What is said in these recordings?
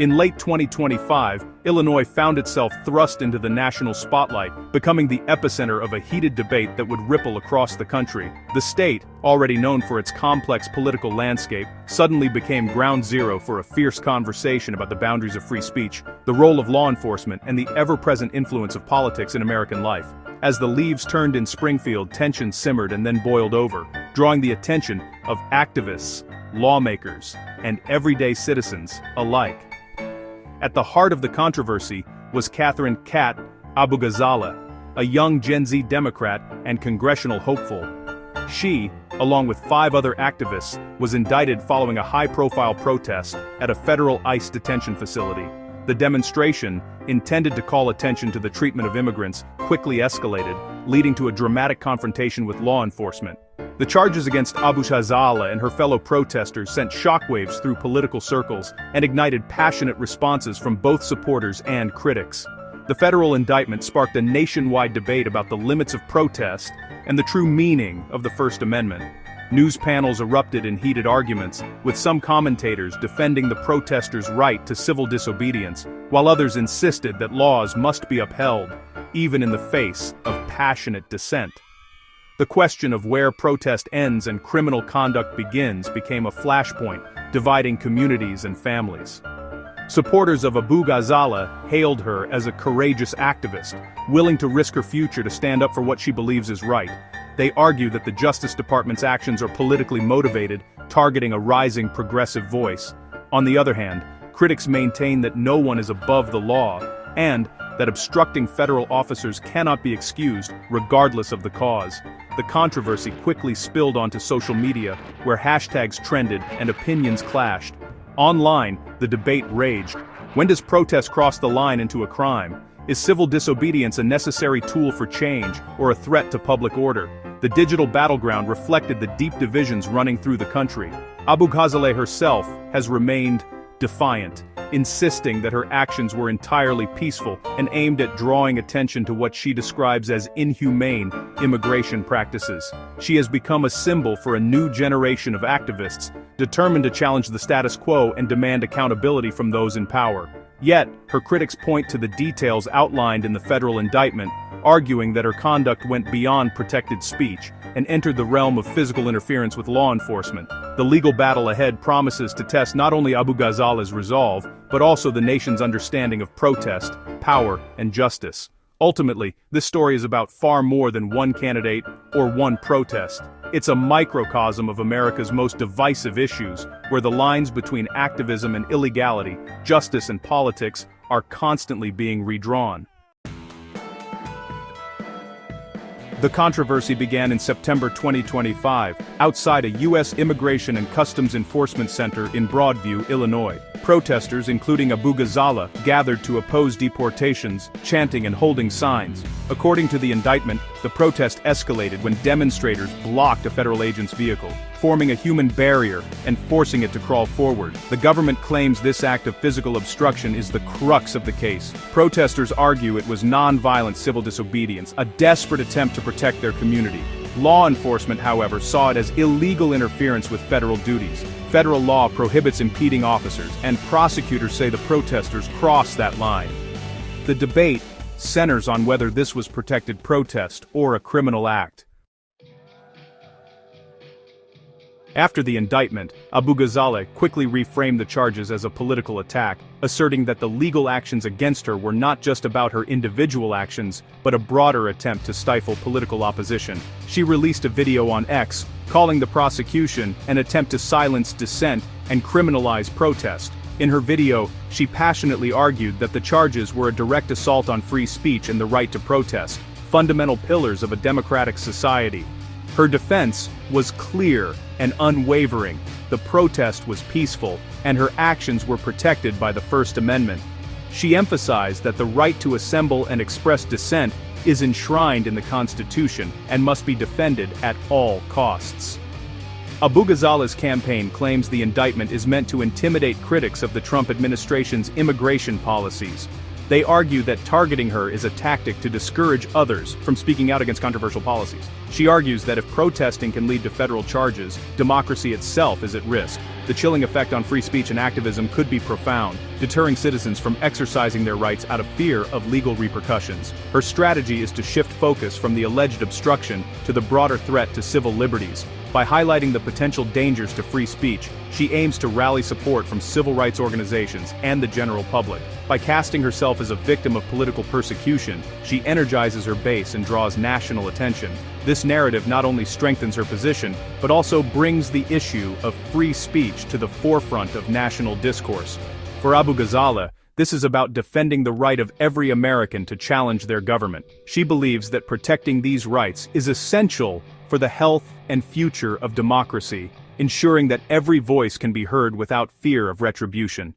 In late 2025, Illinois found itself thrust into the national spotlight, becoming the epicenter of a heated debate that would ripple across the country. The state, already known for its complex political landscape, suddenly became ground zero for a fierce conversation about the boundaries of free speech, the role of law enforcement, and the ever-present influence of politics in American life. As the leaves turned in Springfield, tension simmered and then boiled over, drawing the attention of activists, lawmakers, and everyday citizens alike. At the heart of the controversy was Catherine "Cat" Abu-Ghazaleh, a young Gen Z Democrat and congressional hopeful. She, along with 5 other activists, was indicted following a high-profile protest at a federal ICE detention facility. The demonstration, intended to call attention to the treatment of immigrants, quickly escalated, leading to a dramatic confrontation with law enforcement. The charges against Abu-Ghazaleh and her fellow protesters sent shockwaves through political circles and ignited passionate responses from both supporters and critics. The federal indictment sparked a nationwide debate about the limits of protest and the true meaning of the First Amendment. News panels erupted in heated arguments, with some commentators defending the protesters' right to civil disobedience, while others insisted that laws must be upheld, even in the face of passionate dissent. The question of where protest ends and criminal conduct begins became a flashpoint, dividing communities and families. Supporters of Abu-Ghazaleh hailed her as a courageous activist, willing to risk her future to stand up for what she believes is right. They argue that the Justice Department's actions are politically motivated, targeting a rising progressive voice. On the other hand, critics maintain that no one is above the law, and that obstructing federal officers cannot be excused, regardless of the cause. The controversy quickly spilled onto social media, where hashtags trended and opinions clashed. Online, the debate raged. When does protest cross the line into a crime? Is civil disobedience a necessary tool for change, or a threat to public order? The digital battleground reflected the deep divisions running through the country. Abu-Ghazaleh herself has remained defiant, insisting that her actions were entirely peaceful and aimed at drawing attention to what she describes as inhumane immigration practices. She has become a symbol for a new generation of activists, determined to challenge the status quo and demand accountability from those in power. Yet, her critics point to the details outlined in the federal indictment, arguing that her conduct went beyond protected speech and entered the realm of physical interference with law enforcement. The legal battle ahead promises to test not only Abu-Ghazaleh's resolve, but also the nation's understanding of protest, power, and justice. Ultimately, this story is about far more than one candidate or one protest. It's a microcosm of America's most divisive issues, where the lines between activism and illegality, justice and politics, are constantly being redrawn. The controversy began in September 2025, outside a U.S. Immigration and Customs Enforcement Center in Broadview, Illinois. Protesters, including Abu-Ghazaleh, gathered to oppose deportations, chanting and holding signs. According to the indictment, the protest escalated when demonstrators blocked a federal agent's vehicle, forming a human barrier and forcing it to crawl forward. The government claims this act of physical obstruction is the crux of the case. Protesters argue it was non-violent civil disobedience, a desperate attempt to protect their community. Law enforcement, however, saw it as illegal interference with federal duties. Federal law prohibits impeding officers, and prosecutors say the protesters crossed that line. The debate centers on whether this was protected protest or a criminal act. After the indictment, Abu-Ghazaleh quickly reframed the charges as a political attack, asserting that the legal actions against her were not just about her individual actions, but a broader attempt to stifle political opposition. She released a video on X, calling the prosecution an attempt to silence dissent and criminalize protest. In her video, she passionately argued that the charges were a direct assault on free speech and the right to protest, fundamental pillars of a democratic society. Her defense was clear and unwavering. The protest was peaceful, and her actions were protected by the First Amendment. She emphasized that the right to assemble and express dissent is enshrined in the Constitution and must be defended at all costs. Abu-Ghazaleh's campaign claims the indictment is meant to intimidate critics of the Trump administration's immigration policies. They argue that targeting her is a tactic to discourage others from speaking out against controversial policies. She argues that if protesting can lead to federal charges, democracy itself is at risk. The chilling effect on free speech and activism could be profound, deterring citizens from exercising their rights out of fear of legal repercussions. Her strategy is to shift focus from the alleged obstruction to the broader threat to civil liberties. By highlighting the potential dangers to free speech, she aims to rally support from civil rights organizations and the general public. By casting herself as a victim of political persecution, she energizes her base and draws national attention. This narrative not only strengthens her position, but also brings the issue of free speech to the forefront of national discourse. For Abu Ghazaleh, this is about defending the right of every American to challenge their government. She believes that protecting these rights is essential for the health and future of democracy, ensuring that every voice can be heard without fear of retribution.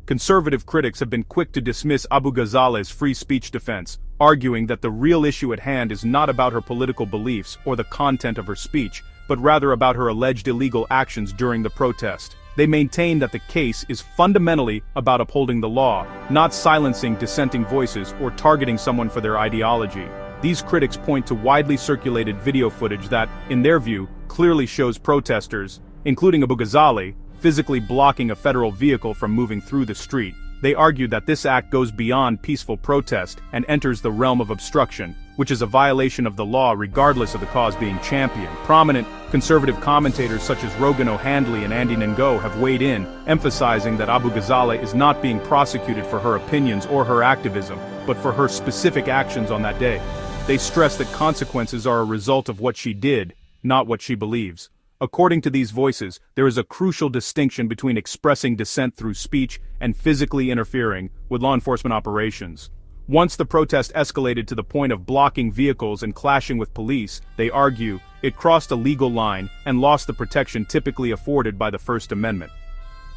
Conservative critics have been quick to dismiss Abu Ghazaleh's free speech defense, arguing that the real issue at hand is not about her political beliefs or the content of her speech, but rather about her alleged illegal actions during the protest. They maintain that the case is fundamentally about upholding the law, not silencing dissenting voices or targeting someone for their ideology. These critics point to widely circulated video footage that, in their view, clearly shows protesters, including Abu Ghazaleh, physically blocking a federal vehicle from moving through the street. They argue that this act goes beyond peaceful protest and enters the realm of obstruction, which is a violation of the law regardless of the cause being championed. Prominent conservative commentators such as Rogan O'Handley and Andy Ngo have weighed in, emphasizing that Abu Ghazaleh is not being prosecuted for her opinions or her activism, but for her specific actions on that day. They stress that consequences are a result of what she did, not what she believes. According to these voices, there is a crucial distinction between expressing dissent through speech and physically interfering with law enforcement operations. Once the protest escalated to the point of blocking vehicles and clashing with police, they argue, it crossed a legal line and lost the protection typically afforded by the First Amendment.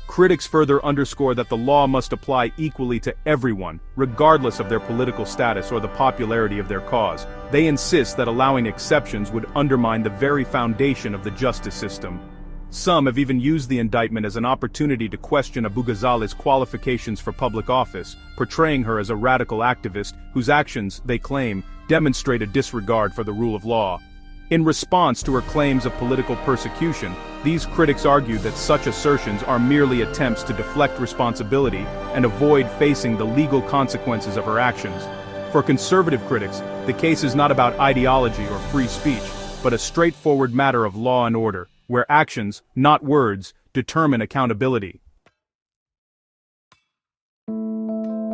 Critics further underscore that the law must apply equally to everyone, regardless of their political status or the popularity of their cause. They insist that allowing exceptions would undermine the very foundation of the justice system. Some have even used the indictment as an opportunity to question Abu Ghazaleh's qualifications for public office, portraying her as a radical activist whose actions, they claim, demonstrate a disregard for the rule of law. In response to her claims of political persecution, these critics argue that such assertions are merely attempts to deflect responsibility and avoid facing the legal consequences of her actions. For conservative critics, the case is not about ideology or free speech, but a straightforward matter of law and order, where actions, not words, determine accountability.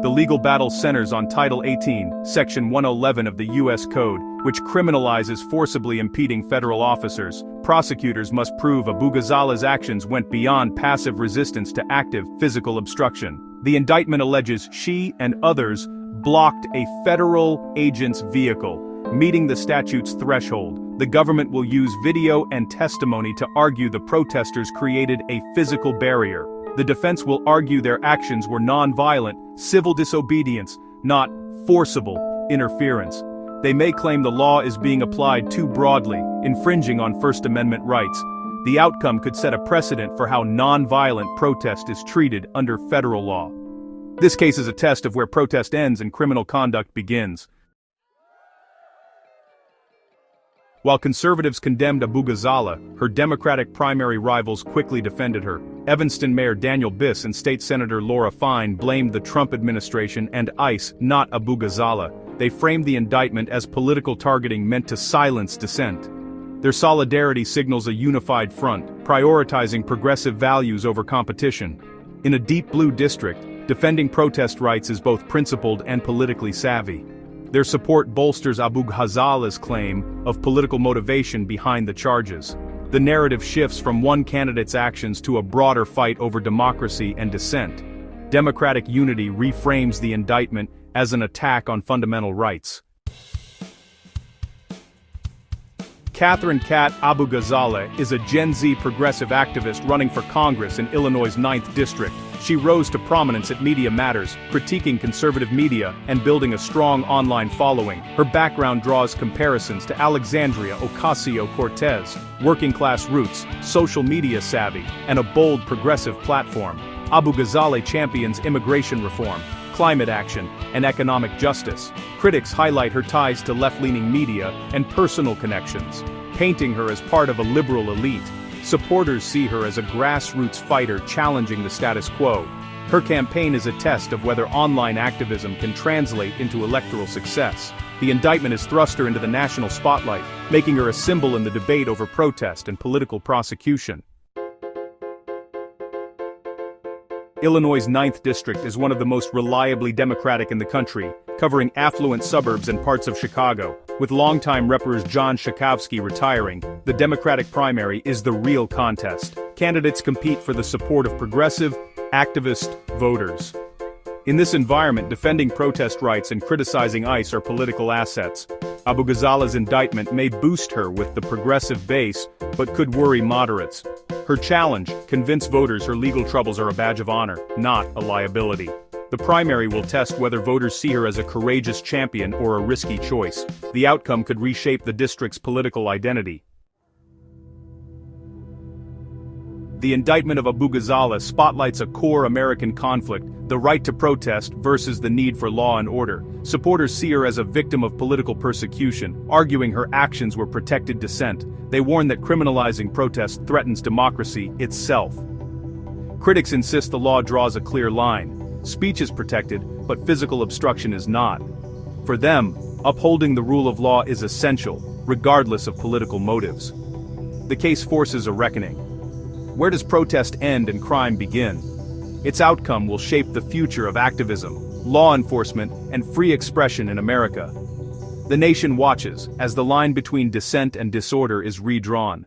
The legal battle centers on Title 18, Section 111 of the U.S. Code, which criminalizes forcibly impeding federal officers. Prosecutors must prove Abu Ghazaleh's actions went beyond passive resistance to active physical obstruction. The indictment alleges she and others blocked a federal agent's vehicle, meeting the statute's threshold. The government will use video and testimony to argue the protesters created a physical barrier. The defense will argue their actions were non-violent, civil disobedience, not forcible interference. They may claim the law is being applied too broadly, infringing on First Amendment rights. The outcome could set a precedent for how non-violent protest is treated under federal law. This case is a test of where protest ends and criminal conduct begins. While conservatives condemned Abu Ghazaleh, her Democratic primary rivals quickly defended her. Evanston Mayor Daniel Biss and State Senator Laura Fine blamed the Trump administration and ICE, not Abu Ghazaleh. They framed the indictment as political targeting meant to silence dissent. Their solidarity signals a unified front, prioritizing progressive values over competition. In a deep blue district, defending protest rights is both principled and politically savvy. Their support bolsters Abu Ghazaleh's claim of political motivation behind the charges. The narrative shifts from one candidate's actions to a broader fight over democracy and dissent. Democratic unity reframes the indictment as an attack on fundamental rights. Catherine Kat Abu Ghazaleh is a Gen Z progressive activist running for Congress in Illinois' 9th District. She rose to prominence at Media Matters, critiquing conservative media and building a strong online following. Her background draws comparisons to Alexandria Ocasio-Cortez, working-class roots, social media savvy, and a bold progressive platform. Abu Ghazaleh champions immigration reform, climate action, and economic justice. Critics highlight her ties to left-leaning media and personal connections, painting her as part of a liberal elite. Supporters see her as a grassroots fighter challenging the status quo. Her campaign is a test of whether online activism can translate into electoral success. The indictment has thrust her into the national spotlight, making her a symbol in the debate over protest and political prosecution. Illinois' 9th District is one of the most reliably Democratic in the country, covering affluent suburbs and parts of Chicago. With longtime Reppers John Schakowsky retiring, the Democratic primary is the real contest. Candidates compete for the support of progressive, activist voters. In this environment, defending protest rights and criticizing ICE are political assets. Abu Ghazaleh's indictment may boost her with the progressive base, but could worry moderates. Her challenge: convince voters her legal troubles are a badge of honor, not a liability. The primary will test whether voters see her as a courageous champion or a risky choice. The outcome could reshape the district's political identity. The indictment of Abu Ghazaleh spotlights a core American conflict: the right to protest versus the need for law and order. Supporters see her as a victim of political persecution, arguing her actions were protected dissent. They warn that criminalizing protest threatens democracy itself. Critics insist the law draws a clear line. Speech is protected, but physical obstruction is not. For them, upholding the rule of law is essential, regardless of political motives. The case forces a reckoning. Where does protest end and crime begin? Its outcome will shape the future of activism, law enforcement, and free expression in America. The nation watches as the line between dissent and disorder is redrawn.